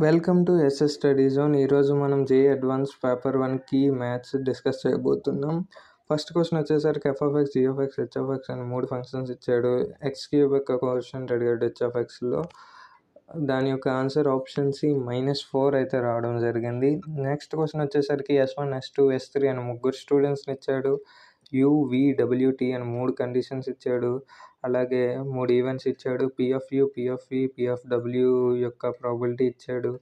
Welcome to SS study zone. ఈరోజు మనం JEE advanced paper 1 key maths discuss చేయబోతున్నాం. First question వచ్చేసరికి FX, GFX, HFX అని 3 functions ఇచ్చాడు. ఎక్స్ క్యూబ్ యొక్క కోఎఫిషియంట్ అడిగాడు హెచ్ఎఫ్ఎక్స్లో. దాని యొక్క ఆన్సర్ ఆప్షన్ సి -4 అయితే రావడం జరిగింది. నెక్స్ట్ క్వశ్చన్ వచ్చేసరికి S1, S2, S3 అని 3 స్టూడెంట్స్ని ఇచ్చాడు. UVWT అని 3 కండిషన్స్ ఇచ్చాడు. అలాగే 3 ఈవెంట్స్ ఇచ్చాడు. PFU, PFV, PFW యొక్క ప్రాబిలిటీ ఇచ్చాడు.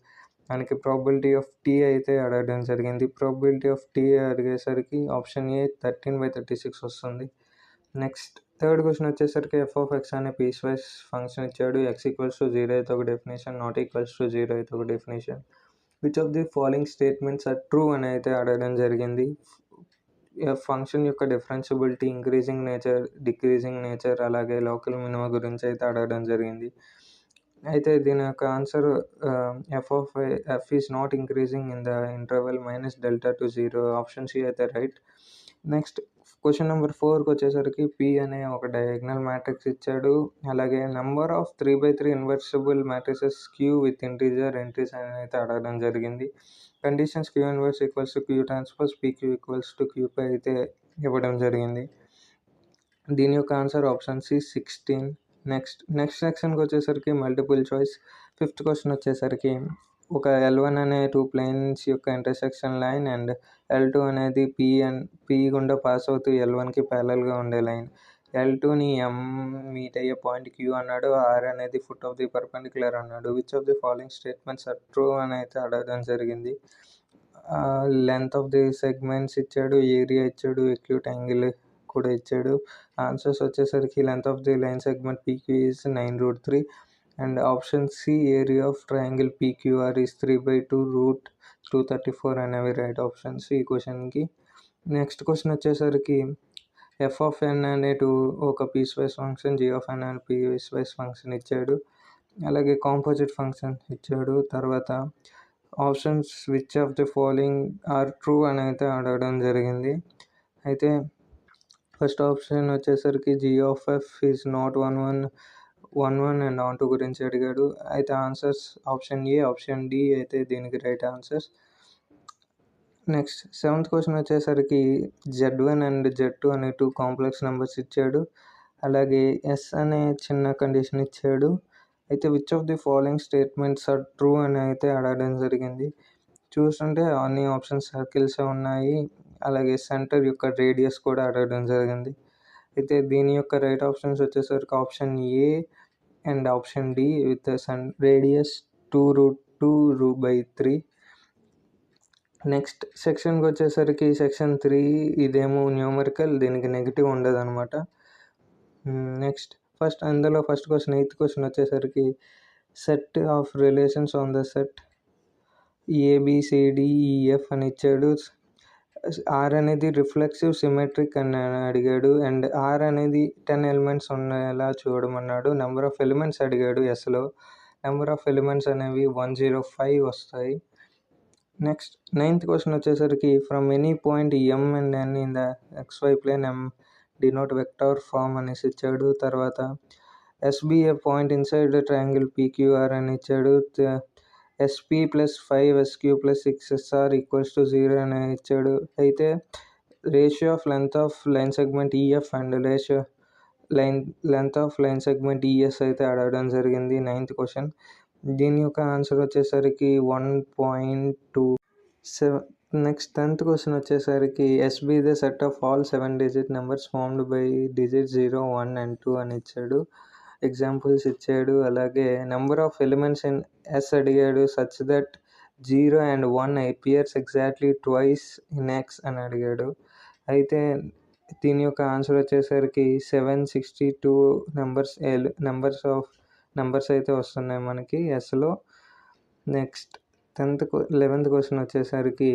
మనకి ప్రాబిలిటీ ఆఫ్ T అయితే అడగడం జరిగింది. ప్రాబిలిటీ ఆఫ్ T అడిగేసరికి ఆప్షన్ ఏ 13/36 వస్తుంది. నెక్స్ట్ థర్డ్ క్వశ్చన్ వచ్చేసరికి f(x) అనే పీస్ వైస్ ఫంక్షన్ ఇచ్చాడు. x=0 అయితే ఒక డెఫినేషన్, ≠0 అయితే ఒక definition. Which of the following statements are true అని అయితే అడగడం జరిగింది. ఫంక్షన్ యొక్క differentiability, increasing nature, decreasing nature, అలాగే లోకల్ మినిమా గురించి అయితే అడగడం జరిగింది. అయితే దీని యొక్క answer f is not increasing in the interval -delta to 0. Option C అయితే రైట్. నెక్స్ట్ క్వశ్చన్ నెంబర్ 4కి వచ్చేసరికి P అనే ఒక డయాగ్నల్ మ్యాట్రిక్స్ ఇచ్చాడు. అలాగే number of 3x3 invertible matrices Q with integer entries అని అయితే అడగడం జరిగింది. Conditions Q inverse equals to Q transpose, PQ equals to QP అయితే ఇవ్వడం జరిగింది. దీని యొక్క ఆన్సర్ ఆప్షన్ సి 16. నెక్స్ట్ సెక్షన్కి వచ్చేసరికి మల్టిపుల్ చాయిస్. ఫిఫ్త్ క్వశ్చన్ వచ్చేసరికి ఒక L1 అనే 2 ప్లేన్స్ యొక్క ఇంటర్సెక్షన్ లైన్ అండ్ L2 అనేది P గుండా పాస్ అవుతూ L1కి ప్యారలల్గా ఉండే లైన్. L2ని M మీట్ అయ్యే పాయింట్ Q అన్నాడు. R అనేది ఫుట్ ఆఫ్ ది పర్పెండిక్యులర్ అన్నాడు. Which of the following statements are true అని అయితే అడగడం జరిగింది. లెంత్ ఆఫ్ ది సెగ్మెంట్స్ ఇచ్చాడు, ఏరియా ఇచ్చాడు, ఎక్యూట్ యాంగిల్ కూడా ఇచ్చాడు. ఆన్సర్స్ వచ్చేసరికి length of the line segment PQ is 9√3 and option C area of triangle PQR is 3/2√234 అనేవి రైట్ ఆప్షన్స్ ఈ క్వశ్చన్కి. నెక్స్ట్ క్వశ్చన్ వచ్చేసరికి f(n) అనే ఒక పీస్ వైస్ ఫంక్షన్, g(n) అనే పీస్ వైస్ ఫంక్షన్ ఇచ్చాడు. అలాగే కాంపోజిట్ ఫంక్షన్ ఇచ్చాడు. తర్వాత options which of the following are true అని అయితే అడగడం జరిగింది. అయితే ఫస్ట్ ఆప్షన్ వచ్చేసరికి g(f) is not 1 and onto గురించి అడిగాడు. అయితే answers option A, option D అయితే దీనికి right answers. Next seventh question వచ్చేసరికి Z1 అండ్ Z2 అనే 2 కాంప్లెక్స్ నెంబర్స్ ఇచ్చాడు. అలాగే S అనే చిన్న కండిషన్ ఇచ్చాడు. అయితే which of the following statements are true అని అయితే అడగడం జరిగింది. చూస్తుంటే అన్ని ఆప్షన్స్ సర్కిల్సే ఉన్నాయి. అలాగే సెంటర్ యొక్క రేడియస్ కూడా అడగడం జరిగింది. అయితే దీని యొక్క రైట్ ఆప్షన్స్ వచ్చేసరికి option A and option D with radius 2√2/3. Next సెక్షన్కి వచ్చేసరికి సెక్షన్ 3 ఇదేమో న్యూమరికల్, దీనికి నెగిటివ్ ఉండదు అనమాట. Next first question 8th question వచ్చేసరికి set of relations on the set ABCDEF అని ఇచ్చాడు. R అనేది రిఫ్లెక్సివ్ సిమెట్రిక్ అని అడిగాడు. అండ్ R అనేది 10 ఎలిమెంట్స్ ఉండేలా చూడమన్నాడు. నెంబర్ ఆఫ్ ఎలిమెంట్స్ అడిగాడు. Sలో నెంబర్ ఆఫ్ ఎలిమెంట్స్ అనేవి 105 వస్తాయి. నెక్స్ట్ 9th క్వశ్చన్ వచ్చేసరికి from any point M and N in the XY plane M denote vector form అనేసి ఇచ్చాడు. తర్వాత SB a point inside the triangle PQR అని ఇచ్చాడు. SP + 5SQ + 6SR = 0 అని ఇచ్చాడు. అయితే ratio of length of line segment EF and length of line segment ES అయితే అడగడం జరిగింది 9th క్వశ్చన్. దీని యొక్క ఆన్సర్ వచ్చేసరికి 1.27. నెక్స్ట్ 10th క్వశ్చన్ వచ్చేసరికి SB the set of all 7-digit numbers formed by digit 0, 1 and 2 అని ఇచ్చాడు. ఎగ్జాంపుల్స్ ఇచ్చాడు. అలాగే number of elements in S అడిగాడు. Such that 0 and 1 appears exactly twice in X అని అడిగాడు. అయితే దీని యొక్క ఆన్సర్ వచ్చేసరికి 762 నెంబర్స్ అయితే వస్తున్నాయి మనకి Sలో. నెక్స్ట్ 11th క్వశ్చన్ వచ్చేసరికి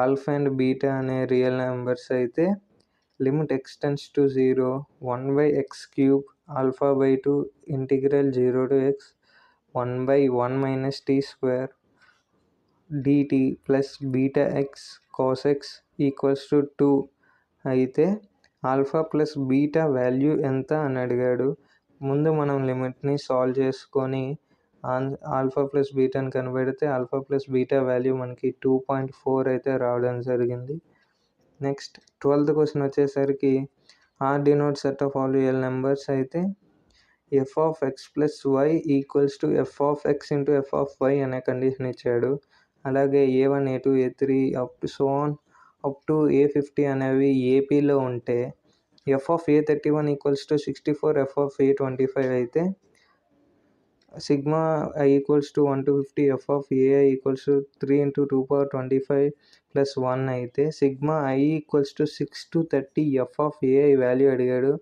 ఆల్ఫా అండ్ బీటా అనే రియల్ నెంబర్స్ అయితే limit x tends to 0 1/x³ α/2 ఇంటిగ్రల్ 0 to x 1/1 - t² dt plus beta x cos x = 2. అయితే ఆల్ఫా ప్లస్ బీటా వాల్యూ ఎంత అని అడిగాడు. ముందు మనం లిమిట్ని సాల్వ్ చేసుకొని ఆల్ఫా ప్లస్ బీటాని కనిపెడితే ఆల్ఫా ప్లస్ బీటా వాల్యూ మనకి 2.4 అయితే రావడం జరిగింది. నెక్స్ట్ 12th క్వశ్చన్ వచ్చేసరికి R denote set of all real numbers అయితే F of X plus Y equals to F of X into F of Y అనే కండిషన్ ఇచ్చాడు. అలాగే A1 A2 A3 up to A50 అనేవి ఏపీలో ఉంటే F of A31 equals to 64 F of A25 అయితే sigma I equals to 1 to 50 F of AI equals to 3 into 2 power 25 plus 1 అయితే sigma I equals to 6 to 30 F of AI value అడిగాడు.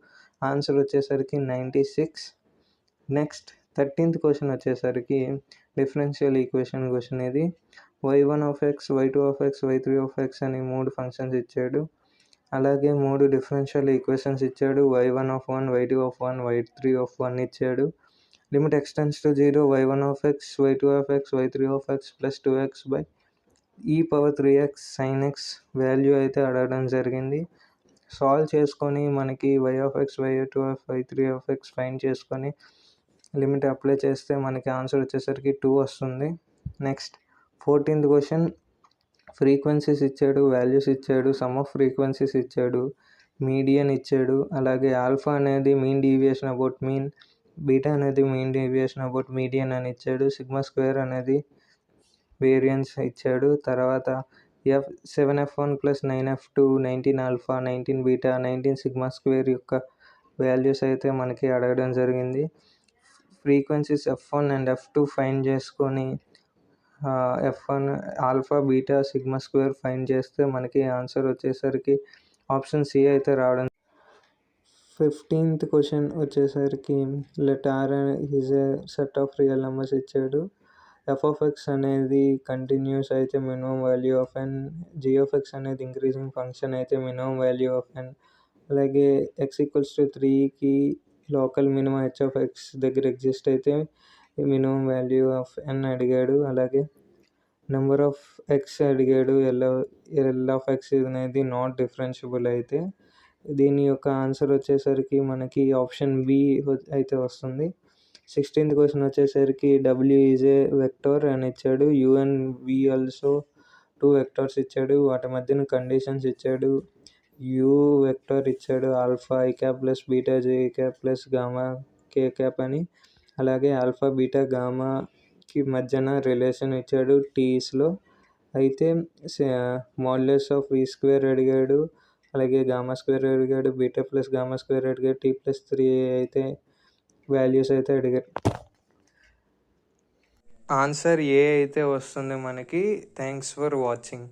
Answer వచ్చేసరికి 96. Next 13th question వచ్చేసరికి differential equation question ఇది. y1 of x y2 of x y3 of X అని 3 functions ఇచ్చాడు. అలాగే 3 differential equations ఇచ్చాడు. y1 of 1 y2 of 1 y3 of 1 ఇచ్చాడు. Limit x tends to 0 y1 of x y2 of x y3 of X plus 2x by e⁻3x sin x value అయితే అడగడం జరిగింది. Solve చేసుకొని మనకి y of x y2 of y3 of x find చేసుకొని limit apply చేస్తే మనకి answer వచ్చేసరికి 2 వస్తుంది. నెక్స్ట్ 14th క్వశ్చన్ ఫ్రీక్వెన్సీస్ ఇచ్చాడు, వాల్యూస్ ఇచ్చాడు, సమ్ ఆఫ్ ఫ్రీక్వెన్సీస్ ఇచ్చాడు, మీడియన్ ఇచ్చాడు. అలాగే ఆల్ఫా అనేది mean deviation about mean, beta అనేది మీన్ డీవియేషన్ అబౌట్ మీడియన్ అని ఇచ్చాడు. సిగ్మా స్క్వేర్ అనేది వేరియన్స్ ఇచ్చాడు. తర్వాత 7f1 plus 9f2 19 alpha 19 beta 19 sigma square యొక్క వాల్యూస్ అయితే మనకి అడగడం జరిగింది. Frequencies f1 and f2 find చేసుకొని f1 alpha beta sigma square find చేస్తే మనకి ఆన్సర్ వచ్చేసరికి ఆప్షన్ సి అయితే రావడం. 15th క్వశ్చన్ వచ్చేసరికి let R is a set of real numbers ఇచ్చాడు. ఎఫ్ ఆఫ్ ఎక్స్ అనేది కంటిన్యూస్ అయితే minimum value of N, G of x అనేది ఇంక్రీజింగ్ ఫంక్షన్ అయితే మినిమం వాల్యూ ఆఫ్ ఎన్, అలాగే ఎక్స్ ఈక్వల్స్ టు 3కి local minimum H of x దగ్గర exist అయితే minimum value of N అడిగాడు. అలాగే నెంబర్ ఆఫ్ ఎక్స్ అడిగాడు. ఎల్ ఆఫ్ ఎక్స్ అనేది నాట్ డిఫరెన్షియబుల్ అయితే దీని యొక్క ఆన్సర్ వచ్చేసరికి మనకి ఆప్షన్ బి అయితే వస్తుంది. 16th క్వశ్చన్ వచ్చేసరికి డబ్ల్యూ ఈజ్ ఏ వెక్టర్ అని ఇచ్చాడు. U and V also 2 vectors ఇచ్చాడు. వాటి మధ్యన కండిషన్స్ ఇచ్చాడు. యూ వెక్టర్ ఇచ్చాడు alpha I cap plus beta J cap plus gamma K cap అని. అలాగే ఆల్ఫా బీటా గామాకి మధ్యన రిలేషన్ ఇచ్చాడు టీస్లో. అయితే మాడ్యులస్ ఆఫ్ వి స్క్వేర్ అడిగాడు. అలాగే గామా స్క్వేర్ అడిగాడు. బీటా ప్లస్ గామా స్క్వేర్ అడిగాడు. T+3 అయితే వాల్యూస్ అయితే అడిగాడు. ఆన్సర్ ఏ అయితే వస్తుంది మనకి. Thanks for watching.